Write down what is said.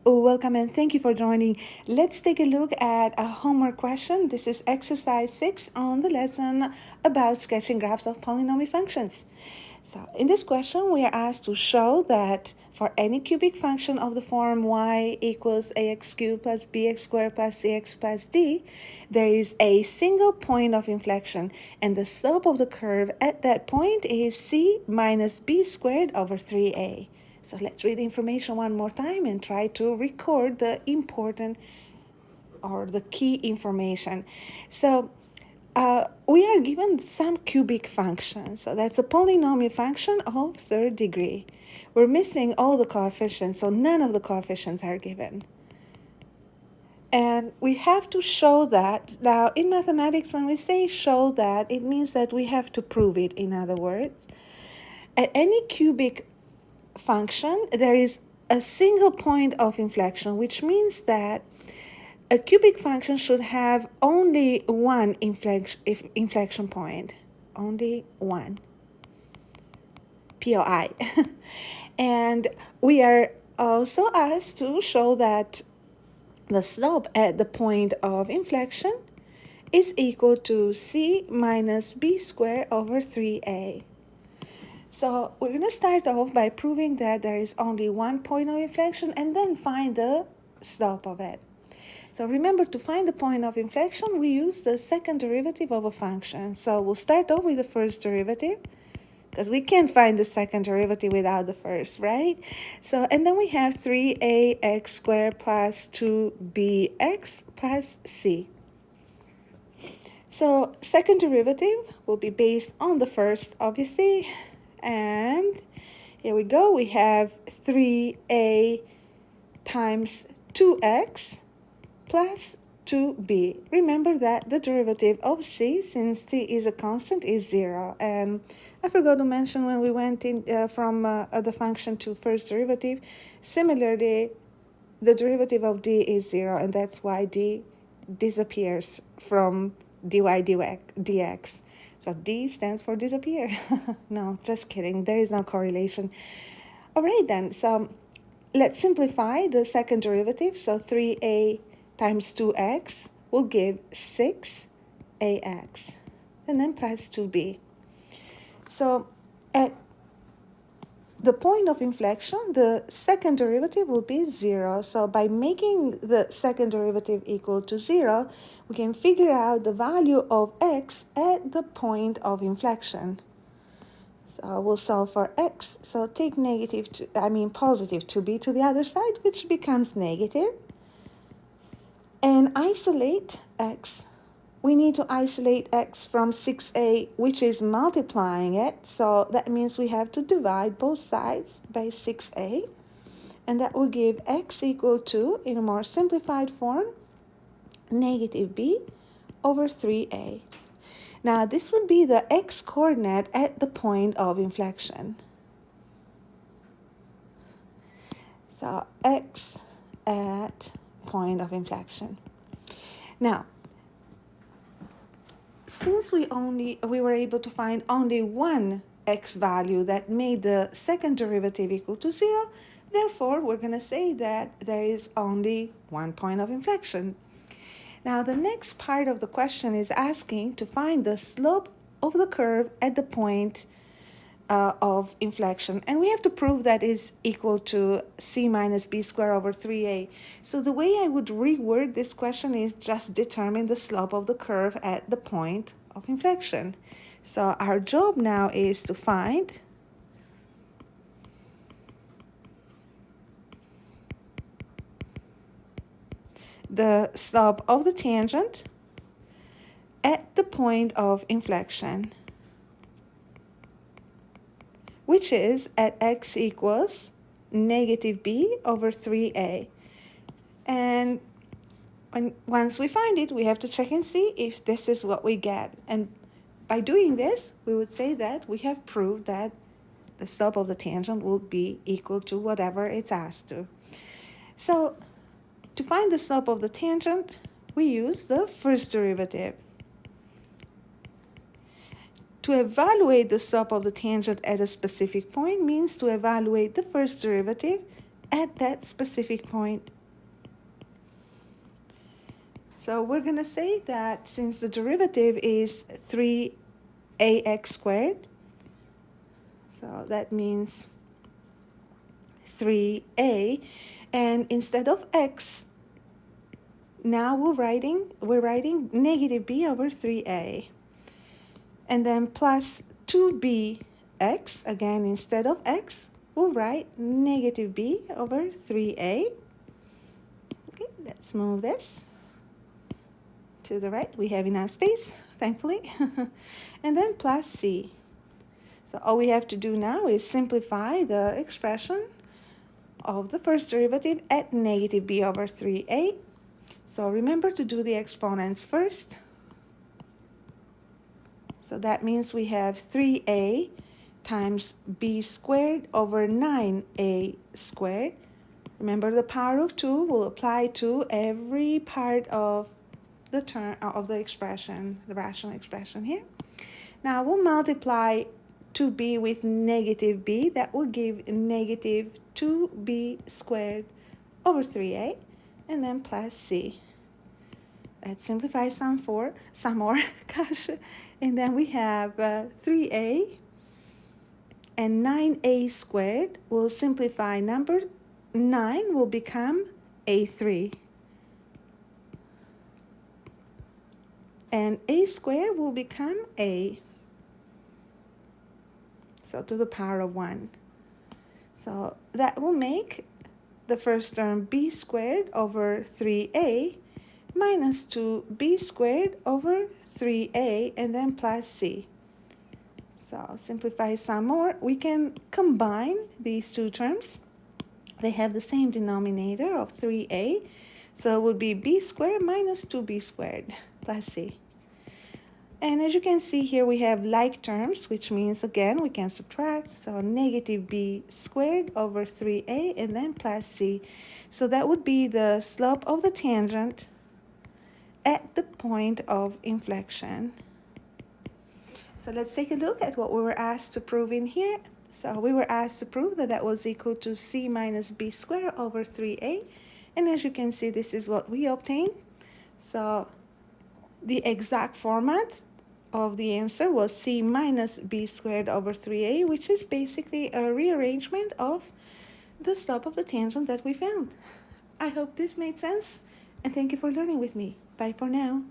Welcome and thank you for joining. Let's take a look at a homework question. This is exercise 6 on the lesson about sketching graphs of polynomial functions. So in this question, we are asked to show that for any cubic function of the form y equals ax cubed plus bx squared plus cx plus d, there is a single point of inflection, and the slope of the curve at that point is c minus b squared over 3a. So let's read the information one more time and try to record the important or the key information. So we are given some cubic function. So that's a polynomial function of third degree. We're missing all the coefficients, so none of the coefficients are given. And we have to show that. Now, in mathematics, when we say show that, it means that we have to prove it, in other words. At any cubic function, there is a single point of inflection, which means that a cubic function should have only one inflection point, only one, POI. And we are also asked to show that the slope at the point of inflection is equal to c minus b squared over 3a. So we're going to start off by proving that there is only one point of inflection and then find the slope of it. So remember, to find the point of inflection, we use the second derivative of a function. So we'll start off with the first derivative, because we can't find the second derivative without the first, right? So, and then we have 3ax squared plus 2bx plus c. So second derivative will be based on the first, obviously. And here we go. We have 3a times 2x plus 2b. Remember that the derivative of c, since c is a constant, is 0. And I forgot to mention when we went in from the function to first derivative, similarly, the derivative of d is 0, and that's why d disappears from dy dx. So D stands for disappear. No, just kidding. There is no correlation. All right, then. So let's simplify the second derivative. So 3a times 2x will give 6ax. And then plus 2b. So at the point of inflection, the second derivative will be 0. So by making the second derivative equal to 0, we can figure out the value of x at the point of inflection. So we'll solve for x. So take positive 2b to the other side, which becomes negative. And isolate x. We need to isolate x from 6a, which is multiplying it. So that means we have to divide both sides by 6a. And that will give x equal to, in a more simplified form, negative b over 3a. Now, this would be the x-coordinate at the point of inflection. So x at point of inflection. Now, since we were able to find only one x value that made the second derivative equal to 0, therefore we're going to say that there is only one point of inflection. Now the next part of the question is asking to find the slope of the curve at the point of inflection, and we have to prove that is equal to c minus b squared over 3a. So the way I would reword this question is just determine the slope of the curve at the point of inflection. So our job now is to find the slope of the tangent at the point of inflection, which is at x equals negative b over 3a. And once we find it, we have to check and see if this is what we get. And by doing this, we would say that we have proved that the slope of the tangent will be equal to whatever it's asked to. So to find the slope of the tangent, we use the first derivative. To evaluate the slope of the tangent at a specific point means to evaluate the first derivative at that specific point. So we're going to say that since the derivative is 3ax squared, so that means 3a, and instead of x, now we're writing negative b over 3a, and then plus 2bx, again instead of x, we'll write negative b over 3a. Okay, let's move this to the right. We have enough space, thankfully. And then plus c. So all we have to do now is simplify the expression of the first derivative at negative b over 3a. So remember to do the exponents first. So that means we have 3a times b squared over 9a squared. Remember, the power of 2 will apply to every part of the term of the expression, the rational expression here. Now we'll multiply 2b with negative b. That will give negative 2b squared over 3a, and then plus c. Let's simplify some more, gosh. And then we have 3a and 9a squared will simplify. Number 9 will become a3. And a squared will become a. So to the power of 1. So that will make the first term b squared over 3a minus 2b squared over 3a, and then plus c. So simplify some more. We can combine these two terms. They have the same denominator of 3a. So it would be b squared minus 2b squared plus c. And as you can see here, we have like terms, which means, again, we can subtract. So negative b squared over 3a and then plus c. So that would be the slope of the tangent at the point of inflection. So let's take a look at what we were asked to prove in here. So we were asked to prove that that was equal to c minus b squared over 3a. And as you can see, this is what we obtained. So the exact format of the answer was c minus b squared over 3a, which is basically a rearrangement of the slope of the tangent that we found. I hope this made sense, and thank you for learning with me. Bye for now.